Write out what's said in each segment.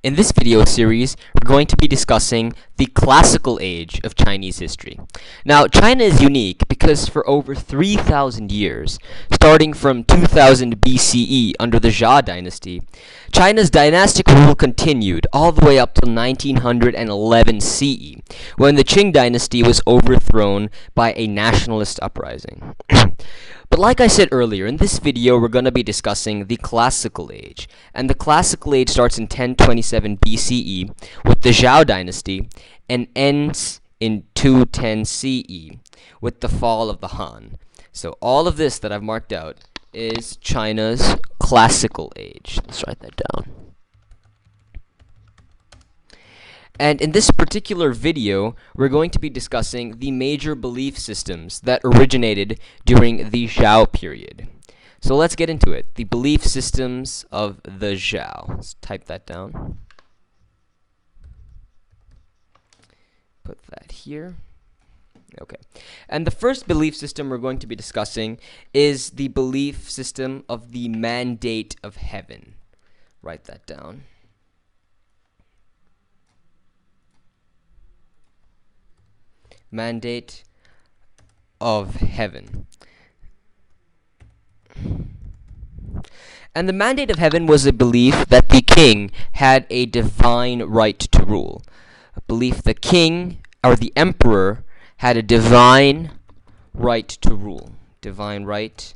In this video series, we're going to be discussing the classical age of Chinese history. Now, China is unique because for over 3,000 years, starting from 2000 BCE under the Zhou dynasty, China's dynastic rule continued all the way up till 1911 CE, when the Qing dynasty was overthrown by a nationalist uprising. But like I said earlier, in this video we're going to be discussing the Classical Age. And the Classical Age starts in 1027 BCE with the Zhou dynasty and ends in 210 CE with the fall of the Han. So all of this that I've marked out is China's Classical Age. Let's write that down. And in this particular video, we're going to be discussing the major belief systems that originated during the Zhou period. So let's get into it. The belief systems of the Zhou. Let's type that down. Put that here. Okay. And the first belief system we're going to be discussing is the belief system of the mandate of heaven. Write that down. Mandate of heaven. And the mandate of heaven was a belief that the king had a divine right to rule. A belief the king or the emperor had a divine right to rule. Divine right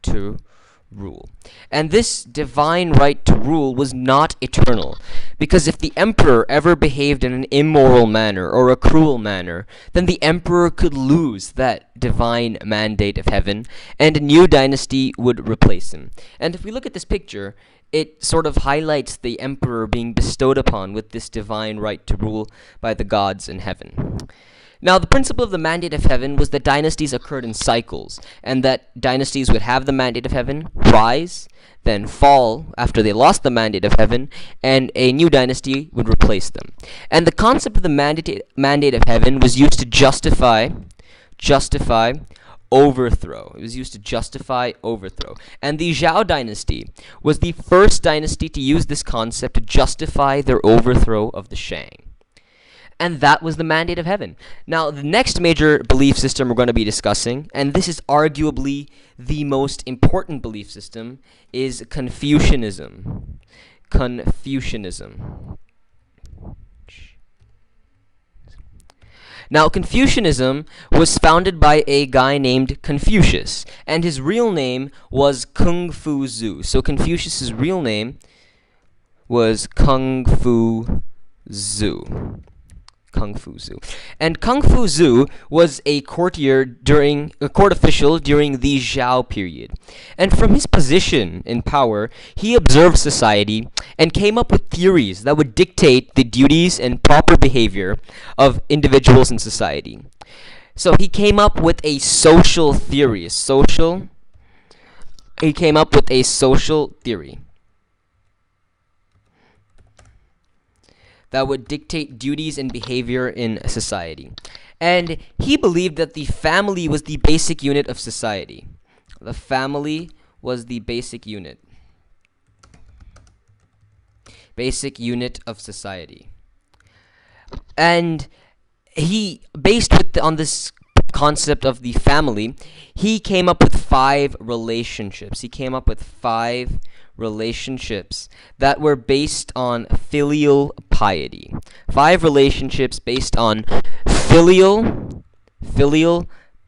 to rule. And this divine right to rule was not eternal, because if the emperor ever behaved in an immoral manner or a cruel manner, then the emperor could lose that divine mandate of heaven, and a new dynasty would replace him. And if we look at this picture, it sort of highlights the emperor being bestowed upon with this divine right to rule by the gods in heaven. Now, the principle of the mandate of heaven was that dynasties occurred in cycles, and that dynasties would have the mandate of heaven, rise, then fall after they lost the mandate of heaven, and a new dynasty would replace them. And the concept of the mandate of heaven was used to justify overthrow. It was used to justify overthrow. And the Zhou dynasty was the first dynasty to use this concept to justify their overthrow of the Shang. And that was the mandate of heaven. Now, the next major belief system we're going to be discussing, and this is arguably the most important belief system, is Confucianism. Confucianism. Now, Confucianism was founded by a guy named Confucius, and his real name was Kung Fu Zhou. So Confucius's real name was Kung Fu Zhou. Kung Fu Zhou. And Kung Fu Zhou was a court official during the Zhou period. And from his position in power, he observed society and came up with theories that would dictate the duties and proper behavior of individuals in society. So he came up with a social theory. He came up with a social theory that would dictate duties and behavior in society. And he believed that the family was the basic unit of society. The family was the basic unit. Basic unit of society. And he, on this concept of the family, he came up with 5 relationships. He came up with 5 relationships that were based on filial piety. 5 relationships based on filial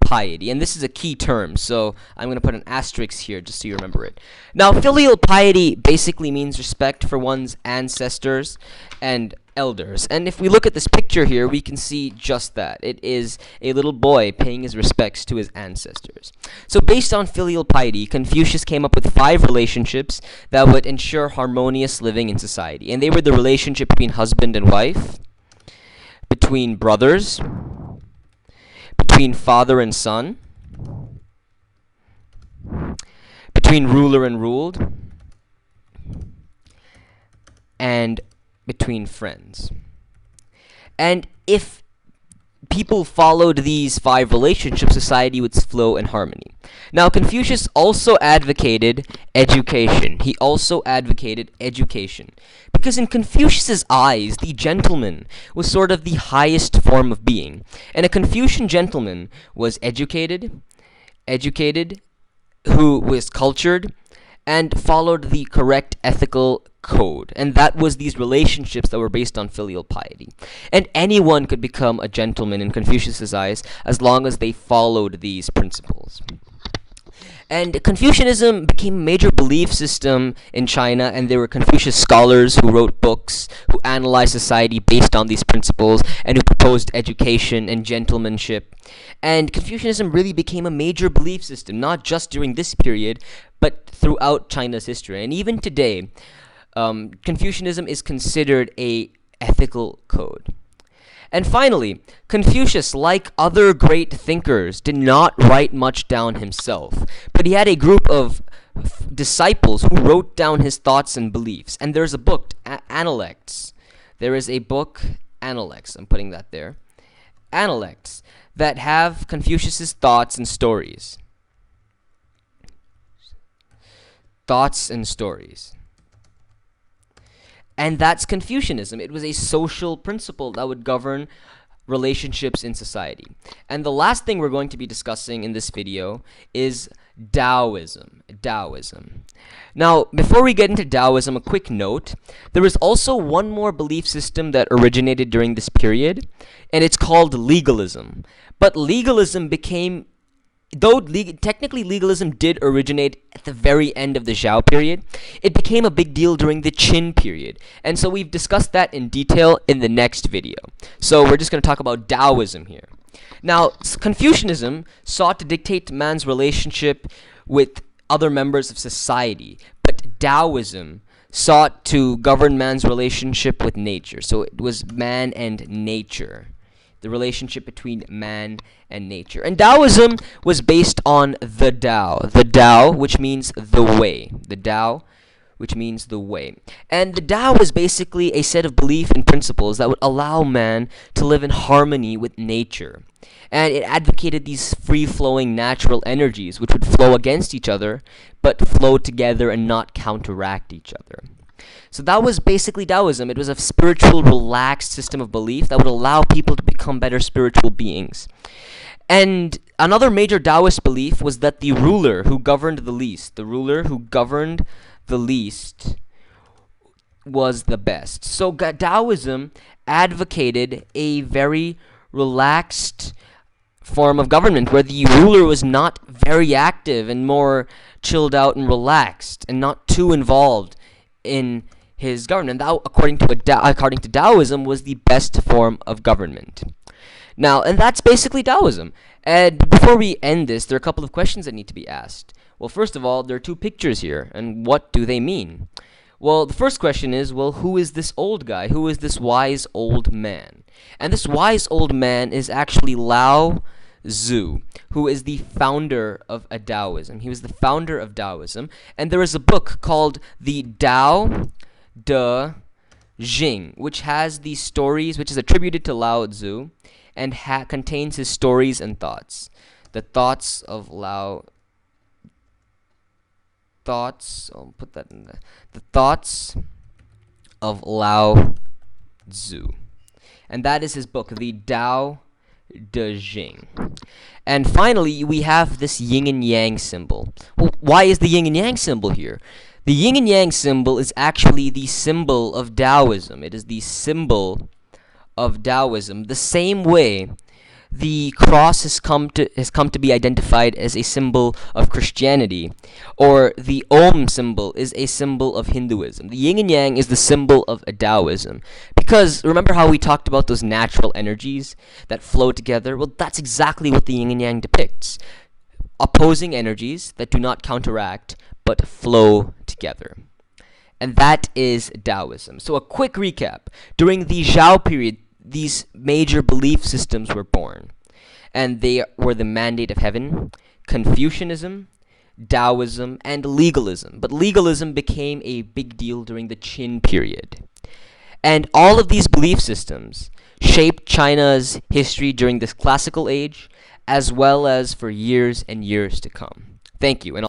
piety. And this is a key term, so I'm going to put an asterisk here just so you remember it. Now, filial piety basically means respect for one's ancestors and elders. And if we look at this picture here, we can see just that. It is a little boy paying his respects to his ancestors. So based on filial piety, Confucius came up with 5 relationships that would ensure harmonious living in society. And they were the relationship between husband and wife, between brothers, between father and son, between ruler and ruled, and between friends. And if people followed these 5 relationships, society would flow in harmony. Now, Confucius also advocated education. He also advocated education. Because in Confucius's eyes, the gentleman was sort of the highest form of being. And a Confucian gentleman was educated, who was cultured, and followed the correct ethical code. And that was these relationships that were based on filial piety. And anyone could become a gentleman in Confucius's eyes as long as they followed these principles. And Confucianism became a major belief system in China, and there were Confucius scholars who wrote books, who analyzed society based on these principles, and who proposed education and gentlemanship. And Confucianism really became a major belief system, not just during this period, but throughout China's history. And even today, Confucianism is considered a ethical code. And finally, Confucius, like other great thinkers, did not write much down himself, but he had a group of disciples who wrote down his thoughts and beliefs. And there's a book, Analects. There is a book, Analects. I'm putting that there. Analects, that have Confucius's thoughts and stories. Thoughts and stories. And that's Confucianism. It was a social principle that would govern relationships in society. And the last thing we're going to be discussing in this video is Taoism. Now, before we get into Taoism, a quick note. There was also one more belief system that originated during this period, and it's called legalism. But legalism became, though technically legalism did originate at the very end of the Zhou period, it became a big deal during the Qin period. And so we've discussed that in detail in the next video. So we're just going to talk about Taoism here. Now, Confucianism sought to dictate man's relationship with other members of society, but Taoism sought to govern man's relationship with nature. So it was man and nature, the relationship between man and nature. And Taoism was based on the Tao, which means the way. The Tao, which means the way. And the Tao is basically a set of belief and principles that would allow man to live in harmony with nature. And it advocated these free-flowing natural energies which would flow against each other, but flow together and not counteract each other. So that was basically Taoism. It was a spiritual, relaxed system of belief that would allow people to become better spiritual beings. And another major Taoist belief was that the ruler who governed the least, was the best. So Taoism advocated a very relaxed form of government where the ruler was not very active and more chilled out and relaxed and not too involved in his government. That, according to Taoism, was the best form of government. Now, and that's basically Taoism. And before we end this, there are a couple of questions that need to be asked. Well, first of all, there are 2 pictures here, and what do they mean? Well, the first question is, well, who is this old guy? Who is this wise old man? And this wise old man is actually Lao Zhou, who is the founder of Taoism. He was the founder of Taoism, and there is a book called the Tao De Jing, which has these stories, which is attributed to Lao Tzu, and contains his stories and thoughts. The thoughts of Lao. I'll put that in there. The thoughts of Lao Tzu, and that is his book, the Tao De Jing. And finally, we have this yin and yang symbol. Well, why is the yin and yang symbol here? The yin and yang symbol is actually the symbol of Taoism. It is the symbol of Taoism. The same way the cross has come to be identified as a symbol of Christianity, or the Om symbol is a symbol of Hinduism. The yin and yang is the symbol of Taoism. Because remember how we talked about those natural energies that flow together? Well, that's exactly what the yin and yang depicts. Opposing energies that do not counteract but flow together. And that is Taoism. So a quick recap. During the Zhou period, these major belief systems were born. And they were the Mandate of Heaven, Confucianism, Taoism, and legalism. But legalism became a big deal during the Qin period. And all of these belief systems shaped China's history during this classical age, as well as for years and years to come. Thank you, and